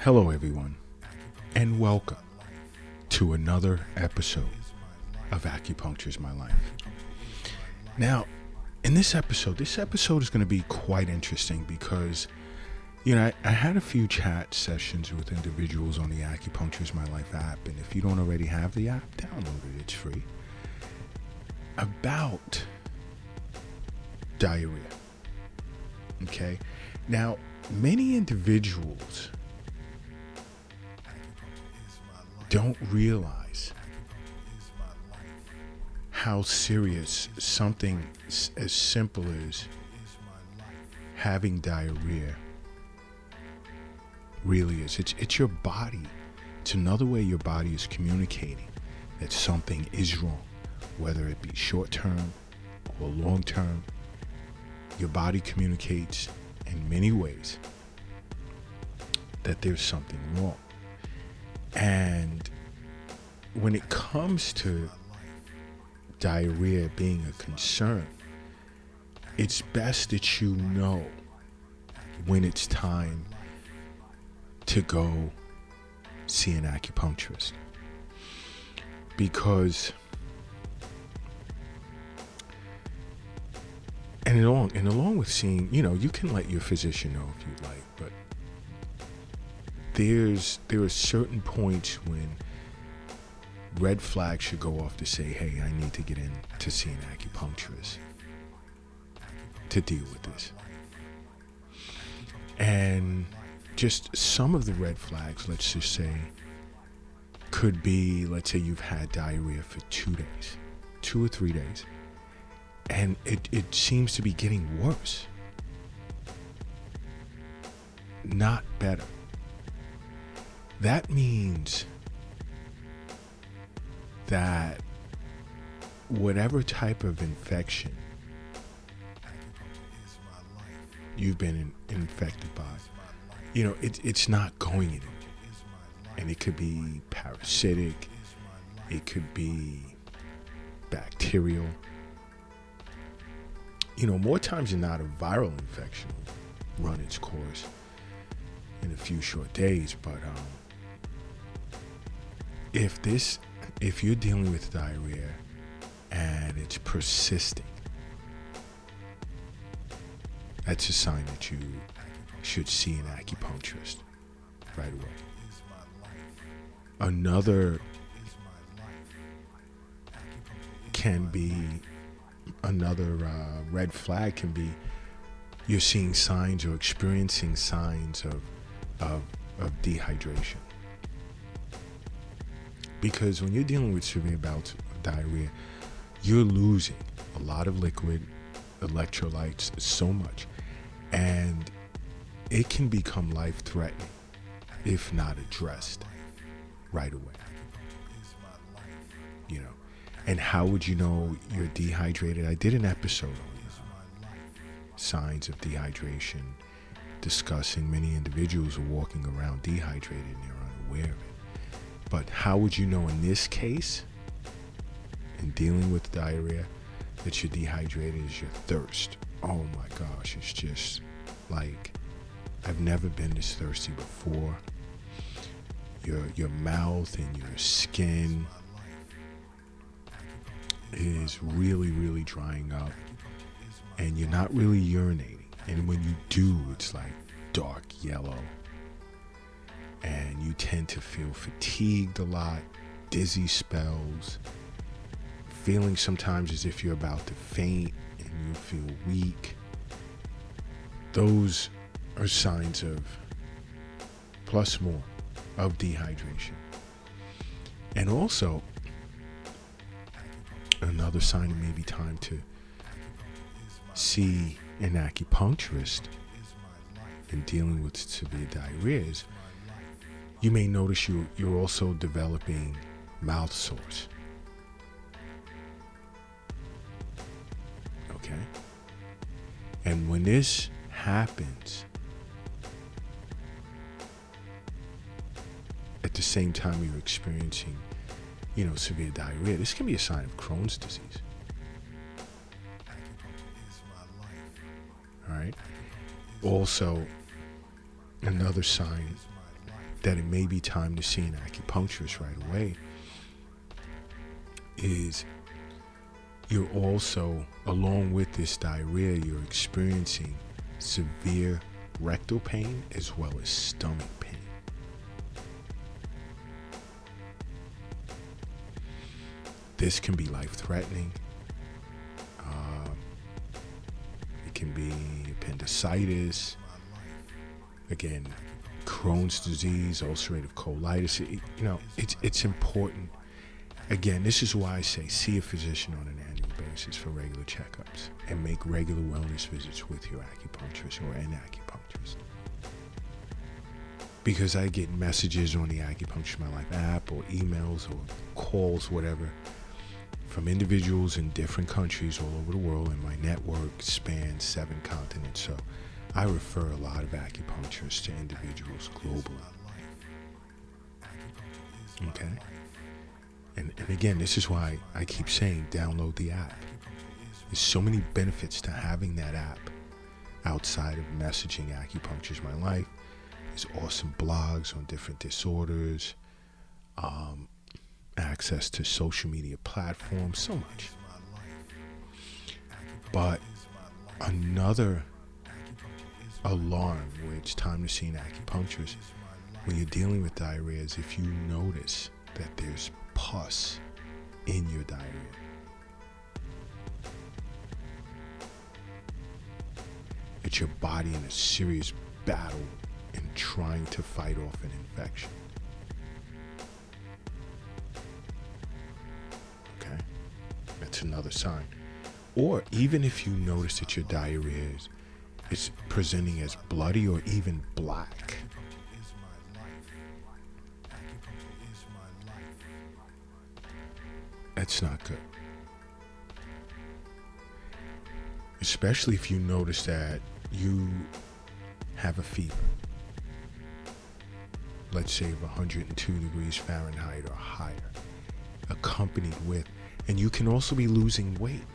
Hello, everyone, and welcome to another episode of Acupuncture is My Life. Now, in this episode is going to be quite interesting because, I had a few chat sessions with individuals on the Acupuncture is My Life app, and if you don't already have the app, download it, it's free, about diarrhea. Okay? Now, many individuals don't realize how serious something as simple as having diarrhea really is. It's your body. It's another way your body is communicating that something is wrong, whether it be short term or long term. Your body communicates in many ways that there's something wrong. And when it comes to diarrhea being a concern, it's best that you know when it's time to go see an acupuncturist. Because and along with seeing, you can let your physician know if you'd like, but there are certain points when red flags should go off to say, hey, I need to get in to see an acupuncturist to deal with this. And just some of the red flags, let's just say, could be, let's say you've had diarrhea for 2 days, 2 or 3 days, and it seems to be getting worse, not better. That means that whatever type of infection you've been infected by, it's not going anywhere. And it could be parasitic, it could be bacterial. More times than not, a viral infection will run its course in a few short days. But if you're dealing with diarrhea and it's persisting, that's a sign that you should see an acupuncturist right away. Another red flag can be you're seeing signs or experiencing signs of dehydration. Because when you're dealing with severe bouts of diarrhea, you're losing a lot of liquid, electrolytes, so much, and it can become life-threatening if not addressed right away. And how would you know you're dehydrated? I did an episode on signs of dehydration, discussing many individuals are walking around dehydrated and they're unaware of it. But how would you know in this case, in dealing with diarrhea, that you're dehydrated is your thirst. Oh my gosh, it's just like, I've never been this thirsty before. Your mouth and your skin is really, really drying up, and you're not really urinating. And when you do, it's like dark yellow, and you tend to feel fatigued a lot, dizzy spells, feeling sometimes as if you're about to faint, and you feel weak. Those are signs of, plus more, of dehydration. And also, another sign it may be time to see an acupuncturist in dealing with severe diarrhea is you may notice you're also developing mouth sores. Okay? And when this happens, at the same time you're experiencing, severe diarrhea, this can be a sign of Crohn's disease. All right? Also, another sign that it may be time to see an acupuncturist right away is you're also, along with this diarrhea, you're experiencing severe rectal pain as well as stomach pain. This can be life-threatening. It can be appendicitis. Again, Crohn's disease, ulcerative colitis. It's important. Again, this is why I say see a physician on an annual basis for regular checkups and make regular wellness visits with your acupuncturist or an acupuncturist. Because I get messages on the Acupuncture My Life app or emails or calls, whatever, from individuals in different countries all over the world, and my network spans 7 continents. So I refer a lot of acupuncturists to individuals globally. Okay? And again, this is why I keep saying download the app. There's so many benefits to having that app outside of messaging Acupuncture's My Life. There's awesome blogs on different disorders, access to social media platforms, so much. But another alarm where it's time to see an acupuncturist when you're dealing with diarrhea is if you notice that there's pus in your diarrhea. It's your body in a serious battle in trying to fight off an infection. Okay? That's another sign. Or even if you notice that your diarrhea is presenting as bloody or even black. That's not good. Especially if you notice that you have a fever. Let's say of 102 degrees Fahrenheit or higher, accompanied with, and you can also be losing weight.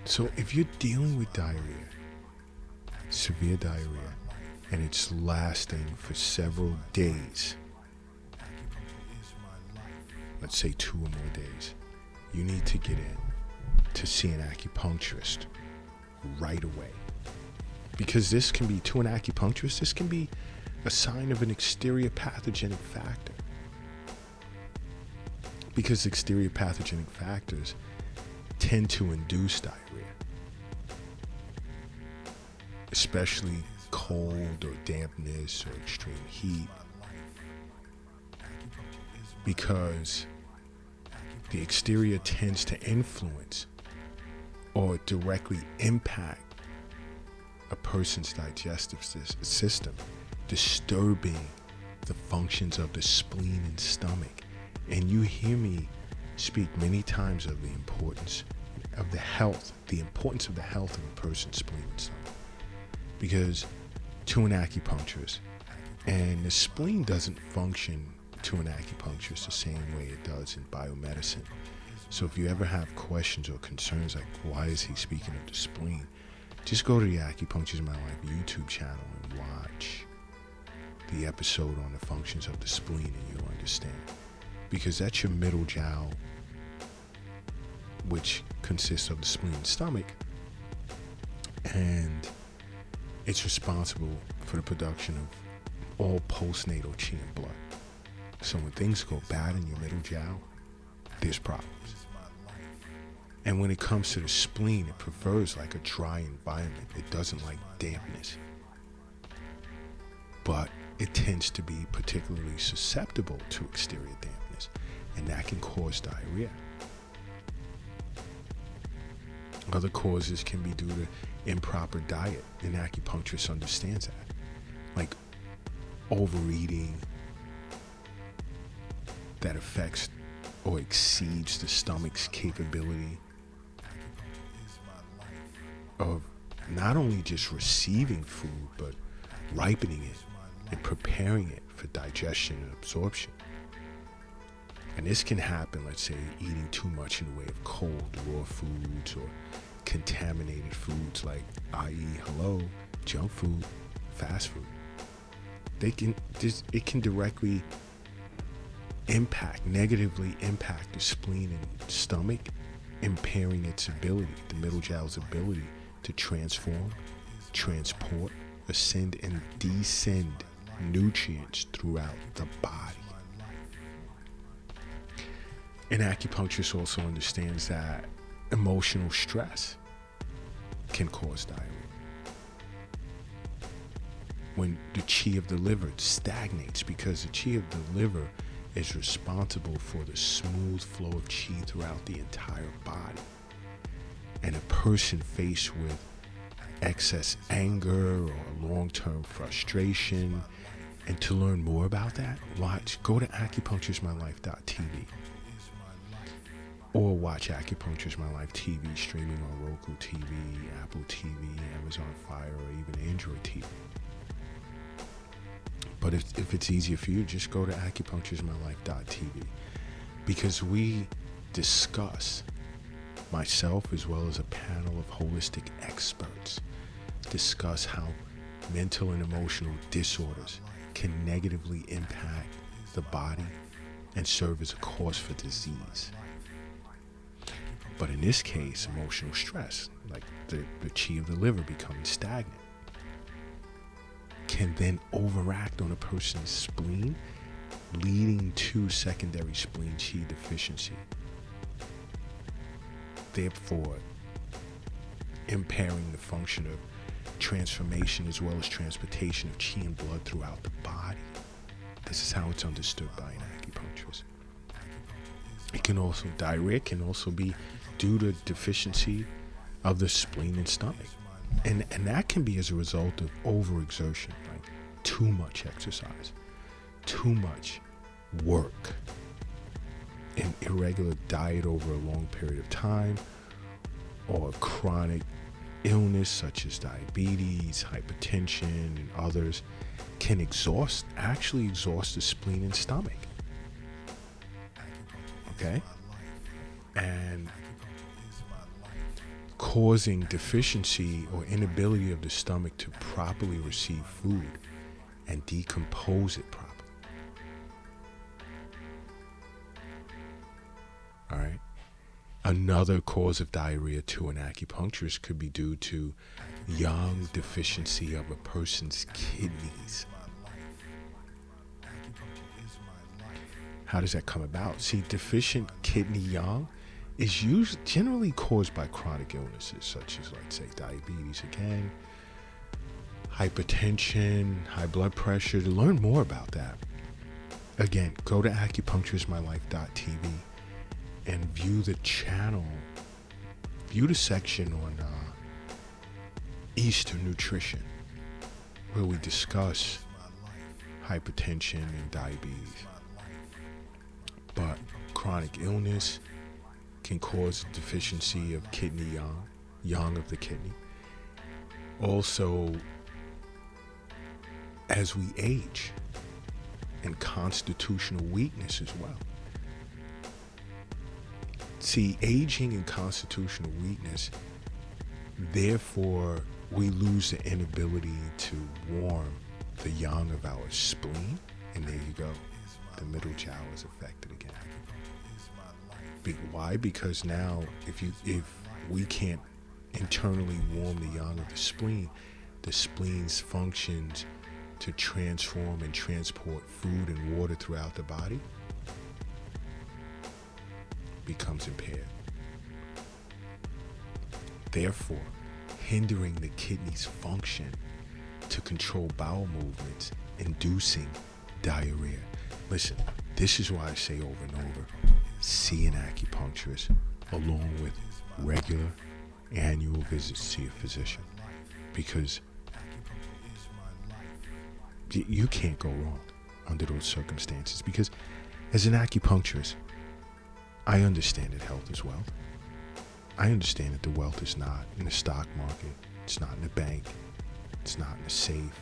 So if you're dealing with diarrhea, severe diarrhea, and it's lasting for several days, let's say 2 or more days, you need to get in to see an acupuncturist right away. Because this can be, to an acupuncturist, this can be a sign of an exterior pathogenic factor. Because exterior pathogenic factors tend to induce diarrhea, especially cold or dampness or extreme heat, because the exterior tends to influence or directly impact a person's digestive system, disturbing the functions of the spleen and stomach. And you hear me speak many times of the importance of the health of a person's spleen and stomach. Because to an acupuncturist, and the spleen doesn't function to an acupuncturist the same way it does in biomedicine. So if you ever have questions or concerns like, why is he speaking of the spleen? Just go to the Acupuncture's My Life YouTube channel and watch the episode on the functions of the spleen, and you'll understand. Because that's your middle jowl, which consists of the spleen and stomach, and it's responsible for the production of all postnatal chi and blood. So when things go bad in your middle jowl, there's problems. And when it comes to the spleen, it prefers like a dry environment. It doesn't like dampness. But it tends to be particularly susceptible to exterior dampness, and that can cause diarrhea. Other causes can be due to improper diet, and acupuncturist understands that. Like overeating that affects or exceeds the stomach's capability of not only just receiving food, but ripening it and preparing it for digestion and absorption. And this can happen, let's say, eating too much in the way of cold, raw foods or contaminated foods like, i.e., junk food, fast food. It can directly negatively impact the spleen and stomach, impairing its ability, the middle jowl's ability to transform, transport, ascend, and descend nutrients throughout the body. An acupuncturist also understands that emotional stress can cause diarrhea. When the chi of the liver stagnates, because the chi of the liver is responsible for the smooth flow of chi throughout the entire body. And a person faced with excess anger or long-term frustration, and to learn more about that, go to acupuncturistmylife.tv or watch Acupuncturist My Life TV streaming on Roku TV, Apple TV, Amazon Fire, or even Android TV. But if it's easier for you, just go to acupuncturistmylife.tv, because we discuss, myself as well as a panel of holistic experts, discuss how mental and emotional disorders can negatively impact the body and serve as a cause for disease. But in this case, emotional stress, like the chi of the liver becoming stagnant, can then overact on a person's spleen, leading to secondary spleen chi deficiency, therefore impairing the function of transformation as well as transportation of chi and blood throughout the body. This is how it's understood by an acupuncturist. Diarrhea can also be due to deficiency of the spleen and stomach. And that can be as a result of overexertion, like too much exercise, too much work, an irregular diet over a long period of time, or chronic illness such as diabetes, hypertension, and others can actually exhaust the spleen and stomach. Okay? And causing deficiency or inability of the stomach to properly receive food and decompose it properly. All right. Another cause of diarrhea to an acupuncturist could be due to yang deficiency of a person's kidneys. How does that come about? See, deficient kidney yang is generally caused by chronic illnesses such as, let's say, diabetes again, hypertension, high blood pressure. To learn more about that, again, go to acupuncturistmylife.tv and view the section on Eastern nutrition, where we discuss hypertension and diabetes. But chronic illness can cause deficiency of kidney yang of the kidney. Also, as we age, and constitutional weakness as well. See, aging and constitutional weakness, therefore, we lose the inability to warm the yang of our spleen, and there you go. The middle jiao is affected again. Why? Because now, if we can't internally warm the yang of the spleen's functions to transform and transport food and water throughout the body becomes impaired. Therefore, hindering the kidney's function to control bowel movements, inducing diarrhea. Listen, this is why I say over and over, see an acupuncturist along with regular annual visits to your physician, because you can't go wrong under those circumstances. Because as an acupuncturist, I understand that health is wealth. I understand that the wealth is not in the stock market, it's not in the bank, it's not in the safe,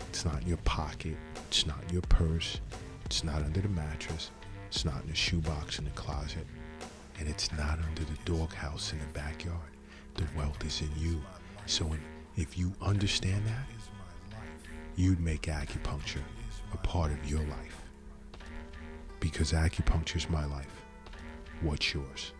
it's not in your pocket, it's not in your purse, it's not under the mattress, it's not in the shoebox in the closet, and it's not under the doghouse in the backyard. The wealth is in you. So if you understand that, you'd make acupuncture a part of your life. Because acupuncture's my life. What's yours?